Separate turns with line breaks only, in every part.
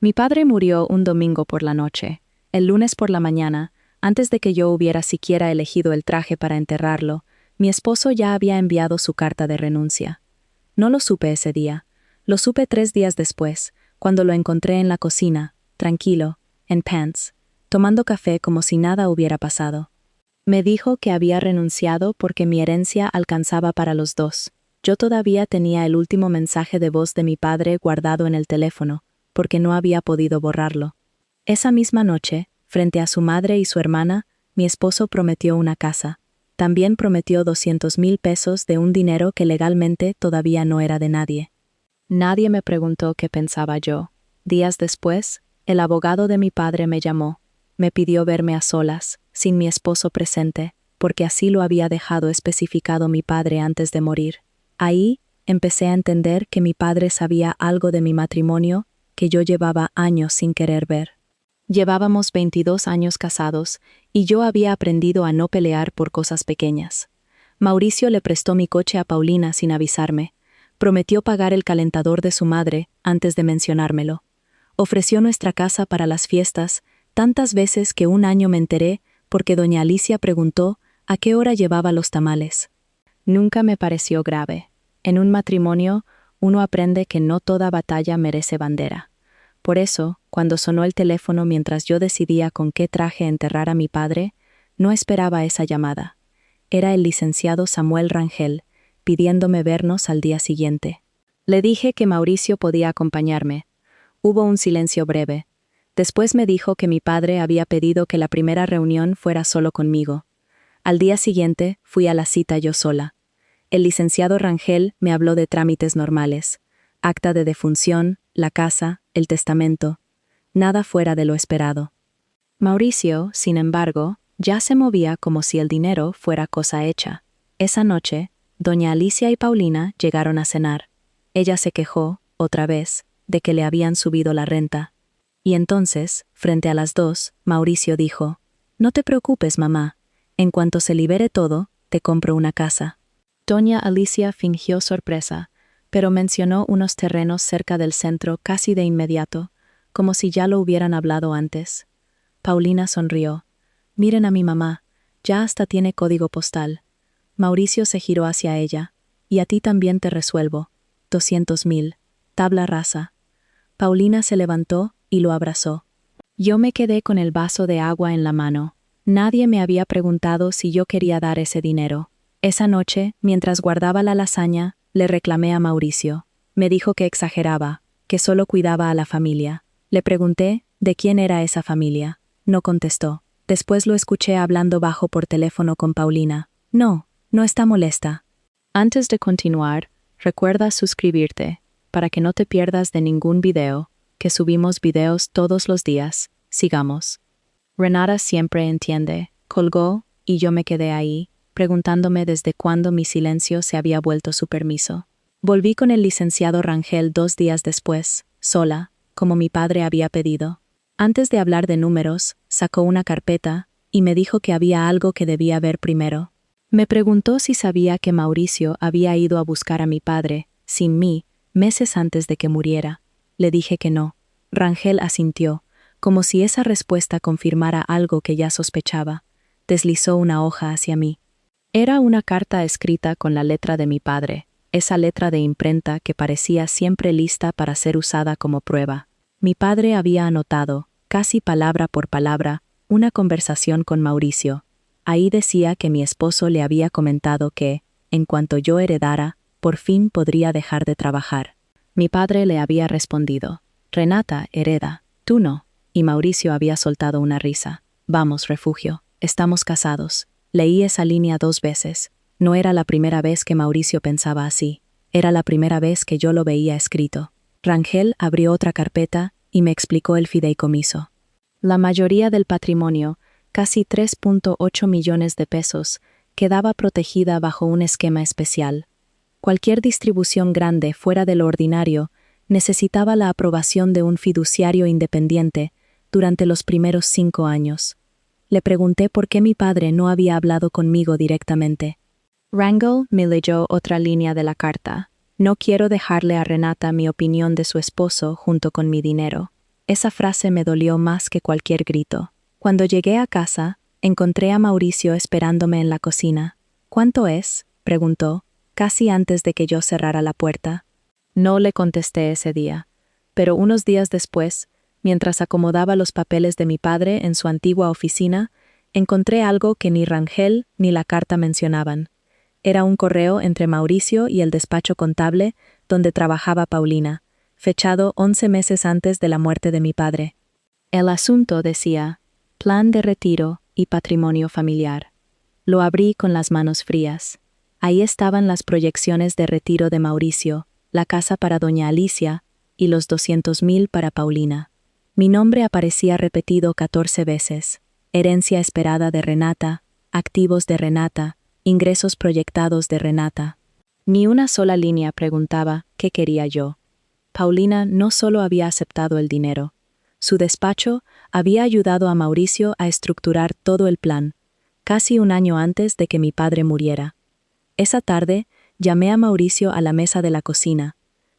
Mi padre murió un domingo por la noche. El lunes por la mañana, antes de que yo hubiera siquiera elegido el traje para enterrarlo, mi esposo ya había enviado su carta de renuncia. No lo supe ese día. Lo supe 3 días después, cuando lo encontré en la cocina, tranquilo, en pants, tomando café como si nada hubiera pasado. Me dijo que había renunciado porque mi herencia alcanzaba para los dos. Yo todavía tenía el último mensaje de voz de mi padre guardado en el teléfono, porque no había podido borrarlo. Esa misma noche, frente a su madre y su hermana, mi esposo prometió una casa. También prometió 200,000 pesos de un dinero que legalmente todavía no era de nadie. Nadie me preguntó qué pensaba yo. Días después, el abogado de mi padre me llamó. Me pidió verme a solas, sin mi esposo presente, porque así lo había dejado especificado mi padre antes de morir. Ahí, empecé a entender que mi padre sabía algo de mi matrimonio que yo llevaba años sin querer ver. Llevábamos 22 años casados y yo había aprendido a no pelear por cosas pequeñas. Mauricio le prestó mi coche a Paulina sin avisarme. Prometió pagar el calentador de su madre antes de mencionármelo. Ofreció nuestra casa para las fiestas, tantas veces que un año me enteré porque doña Alicia preguntó a qué hora llevaba los tamales. Nunca me pareció grave. En un matrimonio, uno aprende que no toda batalla merece bandera. Por eso, cuando sonó el teléfono mientras yo decidía con qué traje enterrar a mi padre, no esperaba esa llamada. Era el licenciado Samuel Rangel, pidiéndome vernos al día siguiente. Le dije que Mauricio podía acompañarme. Hubo un silencio breve. Después me dijo que mi padre había pedido que la primera reunión fuera solo conmigo. Al día siguiente, fui a la cita yo sola. El licenciado Rangel me habló de trámites normales. Acta de defunción, la casa, el testamento. Nada fuera de lo esperado. Mauricio, sin embargo, ya se movía como si el dinero fuera cosa hecha. Esa noche, doña Alicia y Paulina llegaron a cenar. Ella se quejó, otra vez, de que le habían subido la renta. Y entonces, frente a las dos, Mauricio dijo: «No te preocupes, mamá. En cuanto se libere todo, te compro una casa». Doña Alicia fingió sorpresa, pero mencionó unos terrenos cerca del centro casi de inmediato, como si ya lo hubieran hablado antes. Paulina sonrió. «Miren a mi mamá, ya hasta tiene código postal». Mauricio se giró hacia ella. «Y a ti también te resuelvo. 200,000. Tabla rasa». Paulina se levantó y lo abrazó. Yo me quedé con el vaso de agua en la mano. Nadie me había preguntado si yo quería dar ese dinero. Esa noche, mientras guardaba la lasaña, le reclamé a Mauricio. Me dijo que exageraba, que solo cuidaba a la familia. Le pregunté de quién era esa familia. No contestó. Después lo escuché hablando bajo por teléfono con Paulina. No está molesta. Antes de continuar, recuerda suscribirte, para que no te pierdas de ningún video, que subimos videos todos los días. Sigamos. Renata siempre entiende. Colgó, y yo me quedé ahí, preguntándome desde cuándo mi silencio se había vuelto su permiso. Volví con el licenciado Rangel 2 días después, sola, como mi padre había pedido. Antes de hablar de números, sacó una carpeta y me dijo que había algo que debía ver primero. Me preguntó si sabía que Mauricio había ido a buscar a mi padre, sin mí, meses antes de que muriera. Le dije que no. Rangel asintió, como si esa respuesta confirmara algo que ya sospechaba. Deslizó una hoja hacia mí. Era una carta escrita con la letra de mi padre, esa letra de imprenta que parecía siempre lista para ser usada como prueba. Mi padre había anotado, casi palabra por palabra, una conversación con Mauricio. Ahí decía que mi esposo le había comentado que, en cuanto yo heredara, por fin podría dejar de trabajar. Mi padre le había respondido: «Renata hereda, tú no». Y Mauricio había soltado una risa. «Vamos, refugio, estamos casados». Leí esa línea 2 veces. No era la primera vez que Mauricio pensaba así. Era la primera vez que yo lo veía escrito. Rangel abrió otra carpeta y me explicó el fideicomiso. La mayoría del patrimonio, casi 3.8 millones de pesos, quedaba protegida bajo un esquema especial. Cualquier distribución grande fuera de lo ordinario necesitaba la aprobación de un fiduciario independiente durante los primeros 5 años. Le pregunté por qué mi padre no había hablado conmigo directamente. Rangel me leyó otra línea de la carta. «No quiero dejarle a Renata mi opinión de su esposo junto con mi dinero». Esa frase me dolió más que cualquier grito. Cuando llegué a casa, encontré a Mauricio esperándome en la cocina. ¿Cuánto es?, preguntó, casi antes de que yo cerrara la puerta. No le contesté ese día, pero unos días después, mientras acomodaba los papeles de mi padre en su antigua oficina, encontré algo que ni Rangel ni la carta mencionaban. Era un correo entre Mauricio y el despacho contable donde trabajaba Paulina, fechado 11 meses antes de la muerte de mi padre. El asunto decía: plan de retiro y patrimonio familiar. Lo abrí con las manos frías. Ahí estaban las proyecciones de retiro de Mauricio, la casa para doña Alicia y los 200.000 para Paulina. Mi nombre aparecía repetido 14 veces. Herencia esperada de Renata, activos de Renata, ingresos proyectados de Renata. Ni una sola línea preguntaba qué quería yo. Paulina no solo había aceptado el dinero. Su despacho había ayudado a Mauricio a estructurar todo el plan, casi un año antes de que mi padre muriera. Esa tarde, llamé a Mauricio a la mesa de la cocina,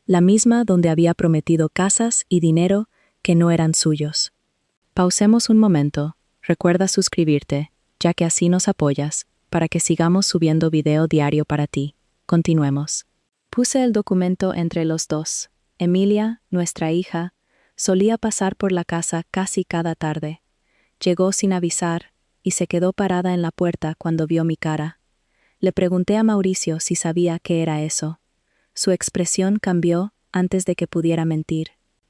la misma donde había prometido casas y dinero que no eran suyos. Pausemos un momento. Recuerda suscribirte, ya que así nos apoyas, para que sigamos subiendo video diario para ti. Continuemos. Puse el documento entre los dos. Emilia, nuestra hija, solía pasar por la casa casi cada tarde. Llegó sin avisar y se quedó parada en la puerta cuando vio mi cara. Le pregunté a Mauricio si sabía qué era eso. Su expresión cambió antes de que pudiera mentir.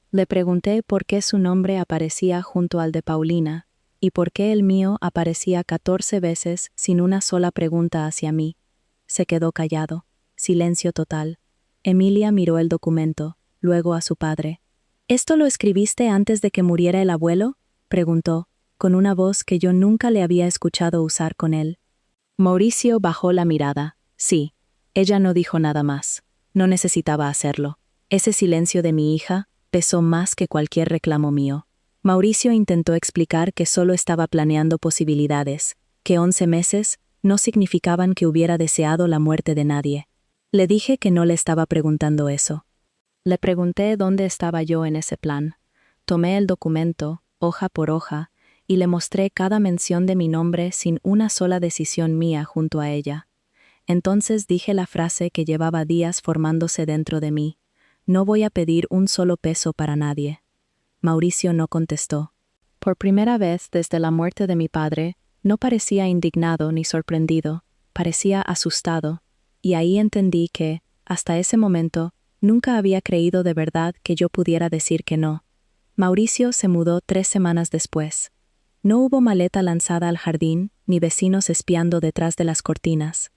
Le pregunté por qué su nombre aparecía junto al de Paulina y por qué el mío aparecía 14 veces sin una sola pregunta hacia mí. Se quedó callado. Silencio total. Emilia miró el documento, luego a su padre. ¿Esto lo escribiste antes de que muriera el abuelo?, preguntó, con una voz que yo nunca le había escuchado usar con él. Mauricio bajó la mirada. Sí, ella no dijo nada más. No necesitaba hacerlo. Ese silencio de mi hija pesó más que cualquier reclamo mío. Mauricio intentó explicar que solo estaba planeando posibilidades, que 11 meses no significaban que hubiera deseado la muerte de nadie. Le dije que no le estaba preguntando eso. Le pregunté dónde estaba yo en ese plan. Tomé el documento, hoja por hoja, y le mostré cada mención de mi nombre sin una sola decisión mía junto a ella. Entonces dije la frase que llevaba días formándose dentro de mí: no voy a pedir un solo peso para nadie. Mauricio no contestó. Por primera vez desde la muerte de mi padre, no parecía indignado ni sorprendido, parecía asustado, y ahí entendí que, hasta ese momento, nunca había creído de verdad que yo pudiera decir que no. Mauricio se mudó 3 semanas después. No hubo maleta lanzada al jardín, ni vecinos espiando detrás de las cortinas.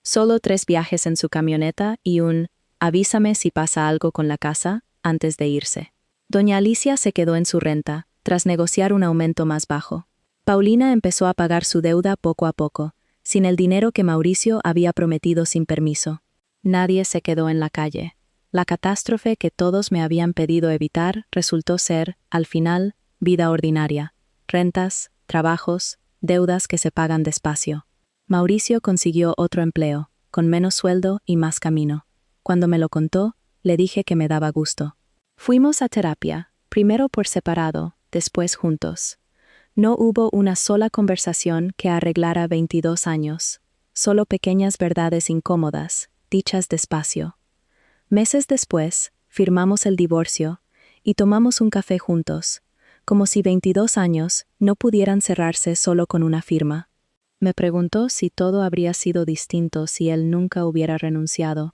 Solo 3 viajes en su camioneta y un «avísame si pasa algo con la casa» antes de irse. Doña Alicia se quedó en su renta, tras negociar un aumento más bajo. Paulina empezó a pagar su deuda poco a poco, sin el dinero que Mauricio había prometido sin permiso. Nadie se quedó en la calle. La catástrofe que todos me habían pedido evitar resultó ser, al final, vida ordinaria. Rentas, trabajos, deudas que se pagan despacio. Mauricio consiguió otro empleo, con menos sueldo y más camino. Cuando me lo contó, le dije que me daba gusto. Fuimos a terapia, primero por separado, después juntos. No hubo una sola conversación que arreglara 22 años, solo pequeñas verdades incómodas, dichas despacio. Meses después, firmamos el divorcio y tomamos un café juntos, como si 22 años no pudieran cerrarse solo con una firma. Me preguntó si todo habría sido distinto si él nunca hubiera renunciado.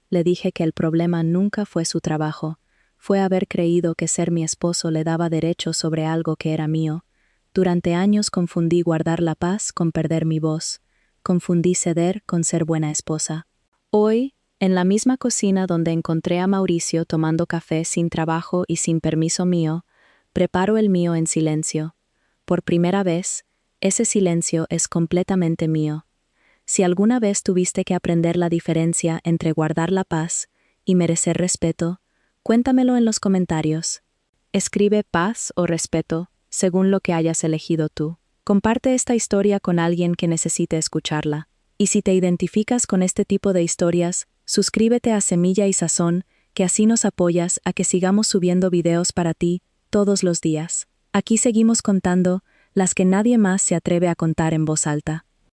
Le dije que el problema nunca fue su trabajo, fue haber creído que ser mi esposo le daba derecho sobre algo que era mío. Durante años confundí guardar la paz con perder mi voz. Confundí ceder con ser buena esposa. Hoy, en la misma cocina donde encontré a Mauricio tomando café sin trabajo y sin permiso mío, preparo el mío en silencio. Por primera vez, ese silencio es completamente mío. Si alguna vez tuviste que aprender la diferencia entre guardar la paz y merecer respeto, cuéntamelo en los comentarios. Escribe paz o respeto, según lo que hayas elegido tú. Comparte esta historia con alguien que necesite escucharla. Y si te identificas con este tipo de historias, suscríbete a Semilla y Sazón, que así nos apoyas a que sigamos subiendo videos para ti todos los días. Aquí seguimos contando las que nadie más se atreve a contar en voz alta.